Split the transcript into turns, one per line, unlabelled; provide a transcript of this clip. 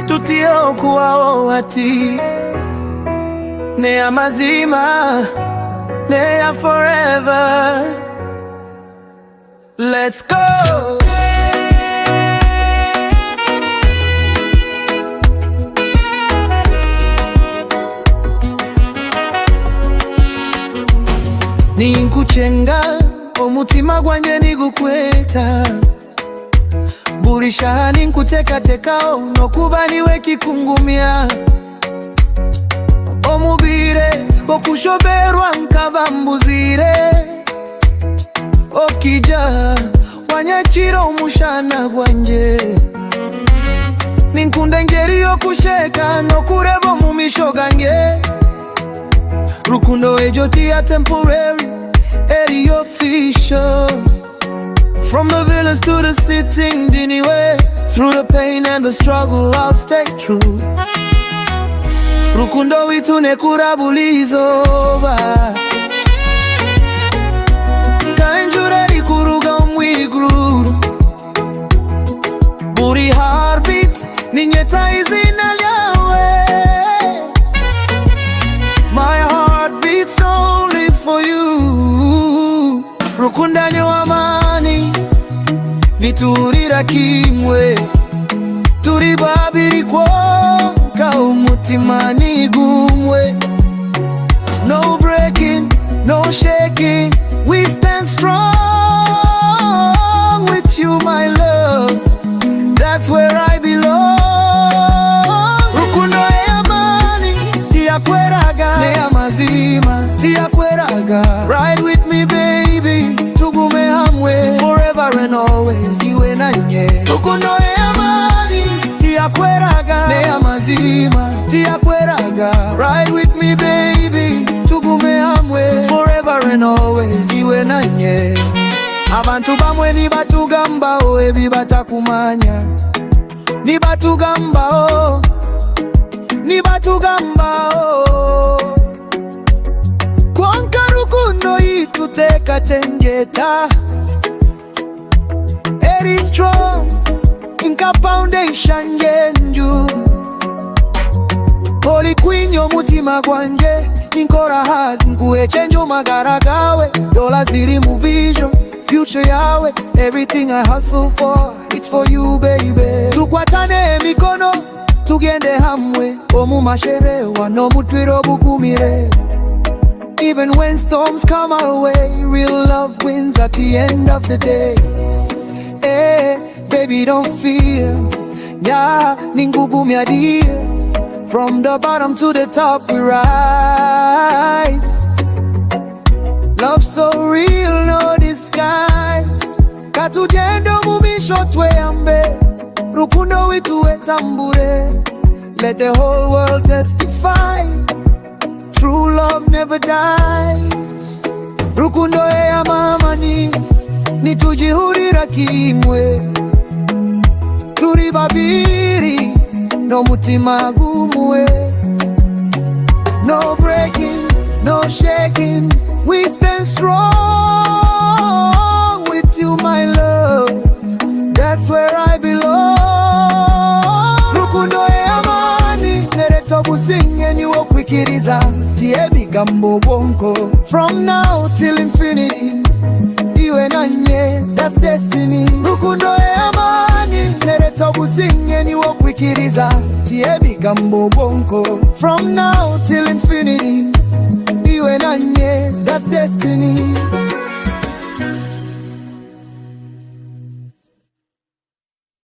tutio kuwao ati neya mazima, neya forever. Let's go. Ninkuchenga omutima gwanje nigukweta, burisha ninkutekatekaho nokuba niwe kikungumya, omubire okushoberwa nkaba mbuzire, okija wanyakira omushana gwanje, ninkunda engeri yokusheka nokureba mu misho gange. Rukundo ejo tiya temporary, eri official. From the villains to the sitting anyway, through the pain and the struggle I'll stay true. Rukundo witu nekurabulizoba, kanjura rikuruga umwiguru, buri heartbeat ninyeta izina lyawe. My heart beats only for you. Rukundo eya maani, niturira kimwe, turi babiri kwoka umutima nigumwe. No breaking, no shaking, we stand strong with you my love, that's where I belong. Rukundo eya maani, tiyakweraga neya mazima, tiyakweraga. Ride with me baby, tugume hamwe forever and always, iwe nanye. Rukundo eya maani, tiyakweraga neya mazima, tiyakweraga. Ride with me baby, tugume hamwe forever and always, iwe nanye. Abantu bamwe nibatugambaho ebibatakumanya, nibatugambaho, nibatugambaho. Kwanka rukundo ituteka tengeta, eri strong inka foundation yenju. Holy queen yomutima gwanje, ninkora hard nkuhe change magara gawe. Dola ziri mu vision, future yawe. Everything I hustle for, it's for you baby. Tukwatane emikono, tugende hamwe omu mashere wano mutwiro bugumire. Even when storms come our way, real love wins at the end of the day. Hey, baby don't fear, yeah, ningugumya dear. From the bottom to the top we rise. Love so real, no disguise. Katujendo mumisho tweyambe, rukundo witu etambure. Let the whole world testify, true love never dies. Rukundo eya maani, nitujihurira kimwe, turi babiri nomutima gumwe. No breaking, no shaking, we stand strong with you my love, that's where I belong. Rukundo eya maani, nereto businge niwo kwikiriza, tie bigambo bonko. From now till infinity, iwe nanye, that's destiny. Rukundo eya maani, nereto businge niwo kwikiriza, tie bigambo bonko. From now till infinity, iwe nanye, that's destiny.